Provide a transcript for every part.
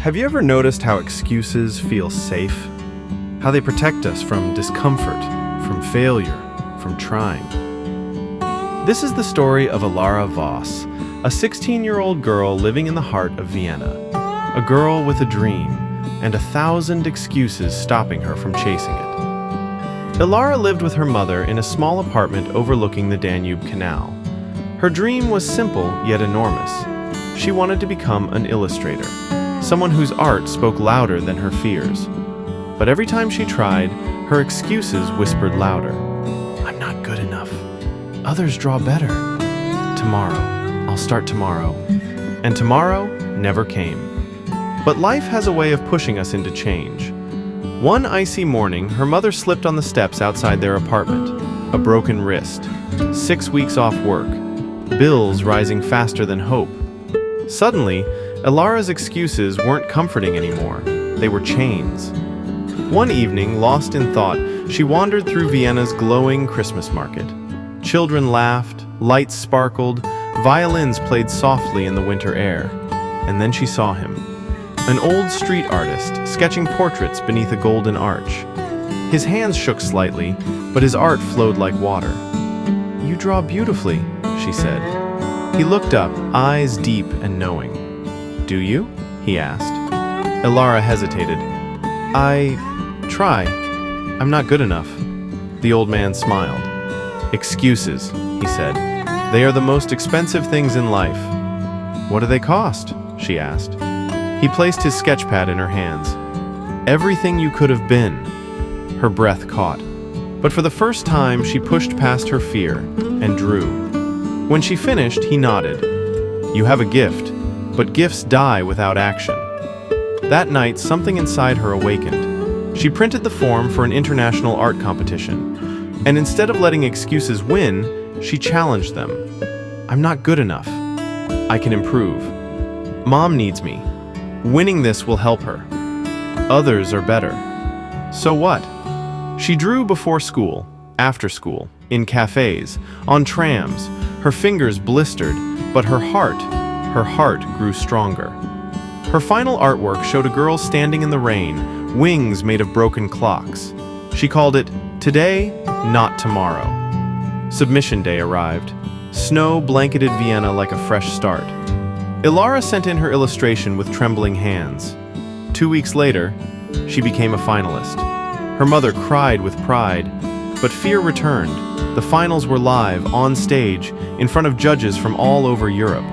Have you ever noticed how excuses feel safe? How they protect us from discomfort, from failure, from trying? This is the story of Elara Voss, a 16-year-old girl living in the heart of Vienna. A girl with a dream, and 1,000 excuses stopping her from chasing it. Elara lived with her mother in a small apartment overlooking the Danube Canal. Her dream was simple yet enormous. She wanted to become an illustrator, someone whose art spoke louder than her fears. But every time she tried, her excuses whispered louder. I'm not good enough. Others draw better. Tomorrow. I'll start tomorrow. And tomorrow never came. But life has a way of pushing us into change. One icy morning, her mother slipped on the steps outside their apartment. A broken wrist, 6 weeks off work, bills rising faster than hope. Suddenly, Elara's excuses weren't comforting anymore. They were chains. One evening, lost in thought, she wandered through Vienna's glowing Christmas market. Children laughed, lights sparkled, violins played softly in the winter air. And then she saw him. An old street artist, sketching portraits beneath a golden arch. His hands shook slightly, but his art flowed like water. You draw beautifully, she said. He looked up, eyes deep and knowing. Do you? He asked. Elara hesitated. I try. I'm not good enough. The old man smiled. Excuses, he said. They are the most expensive things in life. What do they cost? She asked. He placed his sketchpad in her hands. Everything you could have been. Her breath caught. But for the first time, she pushed past her fear and drew. When she finished, he nodded. You have a gift, but gifts die without action. That night, something inside her awakened. She printed the form for an international art competition. And instead of letting excuses win, she challenged them. I'm not good enough. I can improve. Mom needs me. Winning this will help her. Others are better. So what? She drew before school, after school, in cafes, on trams. Her fingers blistered, but her heart grew stronger. Her final artwork showed a girl standing in the rain, wings made of broken clocks. She called it, Today, Not Tomorrow. Submission day arrived. Snow blanketed Vienna like a fresh start. Elara sent in her illustration with trembling hands. 2 weeks later, she became a finalist. Her mother cried with pride, but fear returned. The finals were live, on stage, in front of judges from all over Europe.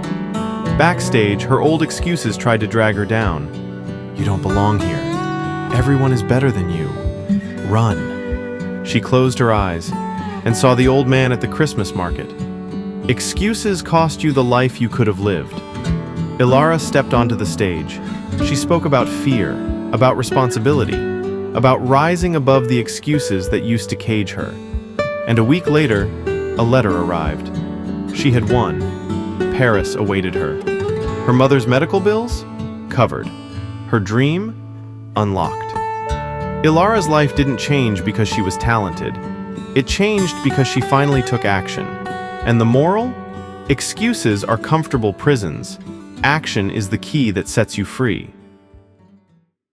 Backstage, her old excuses tried to drag her down. You don't belong here. Everyone is better than you. Run. She closed her eyes and saw the old man at the Christmas market. Excuses cost you the life you could have lived. Elara stepped onto the stage. She spoke about fear, about responsibility, about rising above the excuses that used to cage her. And a week later, a letter arrived. She had won. Paris awaited her. Her mother's medical bills? Covered. Her dream? Unlocked. Elara's life didn't change because she was talented. It changed because she finally took action. And the moral? Excuses are comfortable prisons. Action is the key that sets you free.